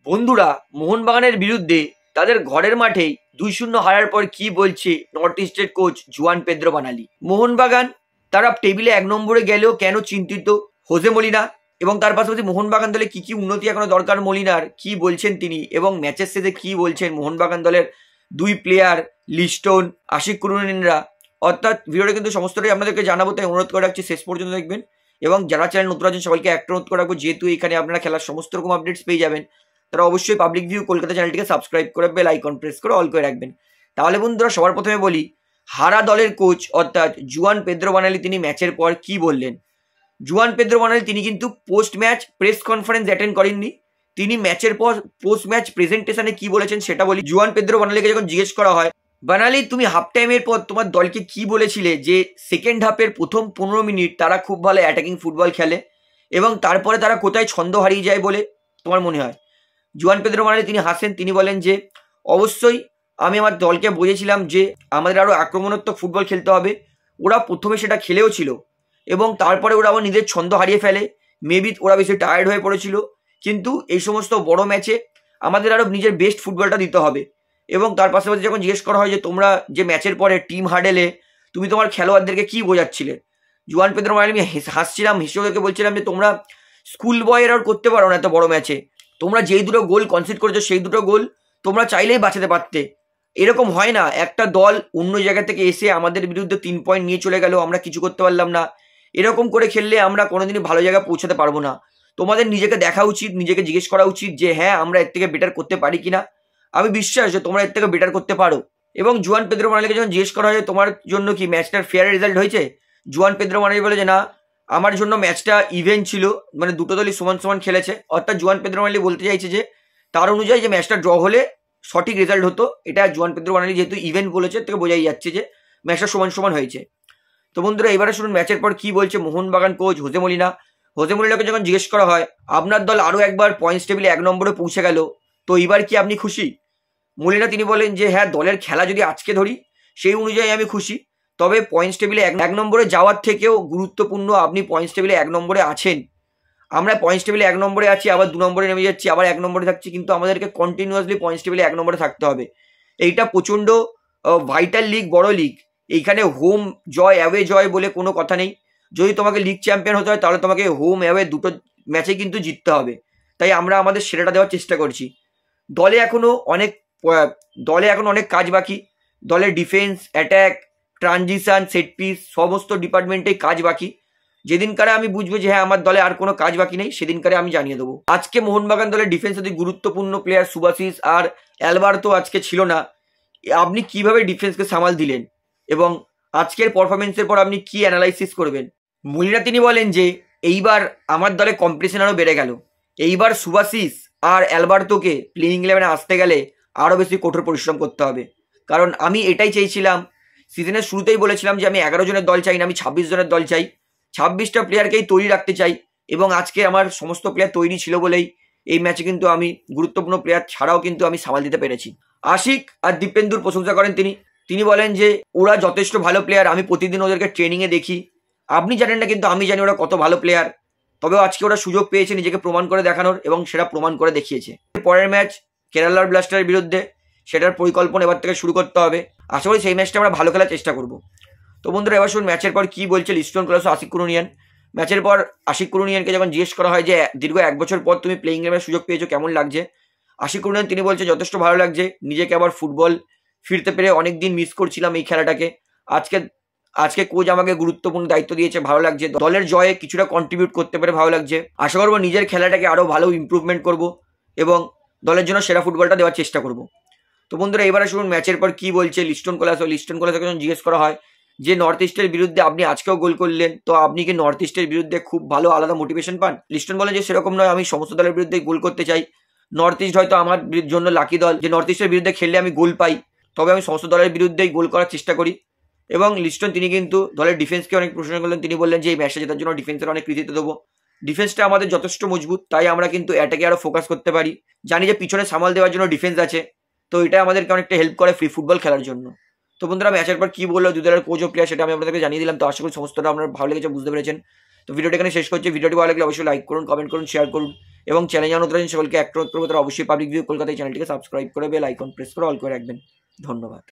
বন্ধুরা, মোহনবাগানের বিরুদ্ধে তাদের ঘরের মাঠেই 2-0 হারার পর কি বলছে নর্থ ইস্টের কোচ জুয়ান পেদ্রো বানালি। মোহনবাগান তারা টেবিলে 1 নম্বরে গেলেও কেন চিন্তিত হোজে মলিনা, এবং তার পাশাপাশি মোহনবাগান দলে কি কি উন্নতি এখনো দরকার মলিনার, কি বলছেন তিনি, এবং ম্যাচের শেষে কি বলছেন মোহনবাগান দলের 2 প্লেয়ার লিস্টন, আশিক কুরুনিনরা। অর্থাৎ ভিডিওটা কিন্তু সমস্তটাই আপনাদেরকে জানাবো, তাই অনুরোধ করে রাখছি শেষ পর্যন্ত দেখবেন। এবং যারা চ্যানেল নতুন আছেন সবাইকে একটা অনুরোধ করে রাখবো, যেহেতু এখানে আপনারা খেলার সমস্ত রকম আপডেটস পেয়ে যাবেন, তারা অবশ্যই পাবলিক ভিউ কলকাতা চ্যানেলটিকে সাবস্ক্রাইব করে বেল আইকন প্রেস করে অল করে রাখবেন। তাহলে বন্ধুরা, সবার প্রথমে বলি হারা দলের কোচ অর্থাৎ জুয়ান পেদ্রো বানালি তিনি ম্যাচের পর কি বললেন। জুয়ান পেদ্রো বানালি তিনি কিন্তু post match press conference attend করেননি, তিনি ম্যাচের পর পোস্ট ম্যাচ প্রেজেন্টেশনে কি বলেছেন সেটা বলি। জুয়ান পেদ্রো বানালিকে যখন জিজ্ঞেস করা হয়, বানালি তুমি হাফ টাইমের পর তোমার দলকে কি বলেছিলে যে সেকেন্ড হাফের প্রথম 15 মিনিট তারা খুব ভালো অ্যাটাকিং ফুটবল খেলে এবং তারপরে তারা কোথায় ছন্দ হারিয়ে যায় বলে তোমার মনে হয়? জুয়ান পেদ্রো বানালি তিনি হাসেন, তিনি বলেন যে অবশ্যই আমি আমার দলকে বুঝেছিলাম যে আমাদের আরও আক্রমণাত্মক ফুটবল খেলতে হবে। ওরা প্রথমে সেটা খেলেও ছিল এবং তারপরে ওরা আবার নিজের ছন্দ হারিয়ে ফেলে, মেবি ওরা বেশি টায়ার্ড হয়ে পড়েছিল, কিন্তু এই সমস্ত বড় ম্যাচে আমাদের আরও নিজের বেস্ট ফুটবলটা দিতে হবে। এবং তার পাশাপাশি যখন জিজ্ঞেস করা হয় যে তোমরা যে ম্যাচের পরে টিম হার্ডেলে তুমি তোমার খেলোয়াড়দেরকে কি বোঝাচ্ছিলে, জুয়ান পেদ্রো বানালি আমি হাসছিলাম, হেসে ওদেরকে বলছিলাম যে তোমরা স্কুল বয়ের আর করতে পারো না এত বড় ম্যাচে, তোমরা যেই দুটো গোল কনসিড করেছো সেই দুটো গোল তোমরা চাইলেই বাঁচাতে পারতে। এরকম হয় না একটা দল অন্য জায়গা থেকে এসে আমাদের বিরুদ্ধে 3 পয়েন্ট নিয়ে চলে গেল, আমরা কিছু করতে পারলাম না। এরকম করে খেললে আমরা কোনোদিনই ভালো জায়গায় পৌঁছাতে পারবো না। তোমাদের নিজেকে দেখা উচিত, নিজেকে জিজ্ঞেস করা উচিত যে হ্যাঁ আমরা এর থেকে বেটার করতে পারি কিনা। আমি বিশ্বাস যে তোমরা এর থেকে বেটার করতে পারো। এবং জুয়ান পেদ্রো বানালিকে যখন জিজ্ঞেস করা হয় তোমার জন্য কি ম্যাচটার ফেয়ার রেজাল্ট হয়েছে, জুয়ান পেদ্রো বানালি বলে যে না, আমার জন্য ম্যাচটা ইভেন্ট ছিল, মানে দুটো দলই সমান সমান খেলেছে। অর্থাৎ জুয়ান পেদ্রো বানালি বলতে চাইছে যে তার অনুযায়ী যে ম্যাচটা ড্র হলে সঠিক রেজাল্ট হতো। এটা জুয়ান পেদ্রো বানালি যেহেতু ইভেন্ট বলেছে থেকে বোঝাই যাচ্ছে যে ম্যাচটা সমান সমান হয়েছে। তো বন্ধুরা, এবারে শুনুন ম্যাচের পর কি বলছে Mohun Bagan coach Jose Molina. Jose মলিনাকে যখন জিজ্ঞেস করা হয় আপনার দল আরও একবার পয়েন্টস টেবিলে 1 নম্বরে পৌঁছে গেল, তো এবার কি আপনি খুশি? মলিনা তিনি বলেন যে হ্যাঁ, দলের খেলা যদি আজকে ধরি সেই অনুযায়ী আমি খুশি, তবে পয়েন্টস টেবিলে 1 নম্বরে যাওয়ার থেকেও গুরুত্বপূর্ণ আপনি পয়েন্টস টেবিলে 1 নম্বরে আছেন। আমরা পয়েন্টস টেবিলে 1 নম্বরে আছি, আবার 2 নম্বরে নেমে যাচ্ছি, আবার 1 নম্বরে থাকছি, কিন্তু আমাদেরকে কন্টিনিউয়াসলি পয়েন্টস টেবিলে 1 নম্বরে থাকতে হবে। এইটা প্রচণ্ড ভাইটাল লিগ, বড় লিগ, এইখানে হোম জয় অ্যাওয়ে জয় বলে কোনো কথা নেই। যদি তোমাকে লিগ চ্যাম্পিয়ন হতে হয় তাহলে তোমাকে হোম অ্যাওয়ে দুটো ম্যাচে কিন্তু জিততে হবে। তাই আমরা আমাদের সেরাটা দেওয়ার চেষ্টা করছি। দলে এখনো অনেক কাজ বাকি। দলের defence, attack, transition, set piece সমস্ত ডিপার্টমেন্টেই কাজ বাকি। যেদিনকারে আমি বুঝবো যে হ্যাঁ আমার দলে আর কোনো কাজ বাকি নেই, সেদিনকারে আমি জানিয়ে দেবো। আজকে মোহনবাগান দলের ডিফেন্স অতি গুরুত্বপূর্ণ প্লেয়ার সুভাশিস আর অ্যালবার্তো আজকে ছিল না। আপনি কিভাবে ডিফেন্সকে সামাল দিলেন এবং আজকের পারফরমেন্সের পর আপনি কি অ্যানালাইসিস করবেন? মলিনা তিনি বলেন যে এইবার আমার দলে কম্পিটিশন আরও বেড়ে গেল, এইবার সুভাশিস আর অ্যালবার্তোকে প্লেইং 11-এ আসতে গেলে আরও বেশি কঠোর পরিশ্রম করতে হবে। কারণ আমি এটাই চেয়েছিলাম, সিজনের শুরুতেই বলেছিলাম যে আমি 11 জনের দল চাই না, আমি 26 জনের দল চাই, 26টা প্লেয়ারকেই তৈরি রাখতে চাই। এবং আজকে আমার সমস্ত প্লেয়ার তৈরি ছিল বলেই এই ম্যাচে কিন্তু আমি গুরুত্বপূর্ণ প্লেয়ার ছাড়াও কিন্তু আমি সামাল দিতে পেরেছি। আশিক আর দীপেন্দুর প্রশংসা করেন তিনি বলেন যে ওরা যথেষ্ট ভালো প্লেয়ার, আমি প্রতিদিন ওদেরকে ট্রেনিংয়ে দেখি। আপনি জানেন না কিন্তু আমি জানি ওরা কত ভালো প্লেয়ার। তবে আজকে ওরা সুযোগ পেয়েছে নিজেকে প্রমাণ করে দেখানোর এবং সেটা প্রমাণ করে দেখিয়েছে। পরের ম্যাচ কেরালার ব্লাস্টারের বিরুদ্ধে, সেটার পরিকল্পনা এবার থেকে শুরু করতে হবে। আশা করি সেই ম্যাচটা আমরা ভালো খেলার চেষ্টা করব। তো বন্ধুরা, এবার শুনুন ম্যাচের পর কি বলছে লিস্টন কোলাস ও আশিক কুরুনিয়ান। ম্যাচের পর আশিক কুরুনিয়ানকে যখন জিজ্ঞেস করা হয় যে দীর্ঘ 1 বছর পর তুমি প্লেইং গেমের সুযোগ পেয়েছো, কেমন লাগছে? আশিক কুরুনিয়ান তিনি বলছে যথেষ্ট ভালো লাগছে, নিজেকে আবার ফুটবল ফিরতে পেরে অনেক দিন মিস করছিলাম এই খেলাটাকে। আজকে কোচ আমাকে গুরুত্বপূর্ণ দায়িত্ব দিয়েছে, ভালো লাগছে, দলের জয়ে কিছুটা কন্ট্রিবিউট করতে পেরে ভালো লাগছে। আশা করবো নিজের খেলাটাকে আরও ভালো ইমপ্রুভমেন্ট করব এবং দলের জন্য সেরা ফুটবলটা দেওয়ার চেষ্টা করব। তো বন্ধুরা, এবারে শুনুন ম্যাচের পর কি বলছে লিস্টন কোলাস। লিস্টন কোলাসকে যখন জিজ্ঞেস করা হয় যে নর্থ ইস্টের বিরুদ্ধে আপনি আজকেও গোল করলেন, তো আপনি কি নর্থ ইস্টের বিরুদ্ধে খুব ভালো আলাদা মোটিভেশন পান? লিস্টন বলেন যে সেরকম নয়, আমি সমস্ত দলের বিরুদ্ধে গোল করতে চাই। নর্থ ইস্ট হয়তো আমার জন্য লাকি দল যে নর্থ ইস্টের বিরুদ্ধে খেললে আমি গোল পাই, তবে আমি সমস্ত দলের বিরুদ্ধেই গোল করার চেষ্টা করি। এবং লিস্টন তিনি কিন্তু দলের ডিফেন্সকে অনেক প্রশংসা করলেন, তিনি বললেন যে এই ম্যাচটা জেতার জন্য ডিফেন্সের অনেক কৃতিত্ব দেবো। ডিফেন্সটা আমাদের যথেষ্ট মজবুত, তাই আমরা কিন্তু অ্যাটাকে আরও ফোকাস করতে পারি, জানি যে পিছনে সামাল দেওয়ার জন্য ডিফেন্স আছে, তো এটা আমাদেরকে অনেকটা হেল্প করে ফ্রি ফুটবল খেলার জন্য। তো বন্ধুরা, ম্যাচের পর কি বললো দুই দলের কোচ ও প্লেয়ার সেটা আমি আপনাদেরকে জানিয়ে দিলাম। তো আশা করি সমস্তটা আপনার ভালো লেগেছে, বুঝতে পেরেছেন। তো ভিডিওটা এখানে শেষ করছি। ভিডিওটি ভালো লাগলে অবশ্যই লাইক করুন, কমেন্ট করুন, শেয়ার করুন এবং চ্যালেঞ্জ অনুরোধ সকলকে একটা অনুরোধ করবো, তারা অবশ্যই পাবলিক ভিউ কলকাতা চ্যানেলটিকে সাবস্ক্রাইব করে বেল আইকন প্রেস করে অল করে রাখবেন। ধন্যবাদ।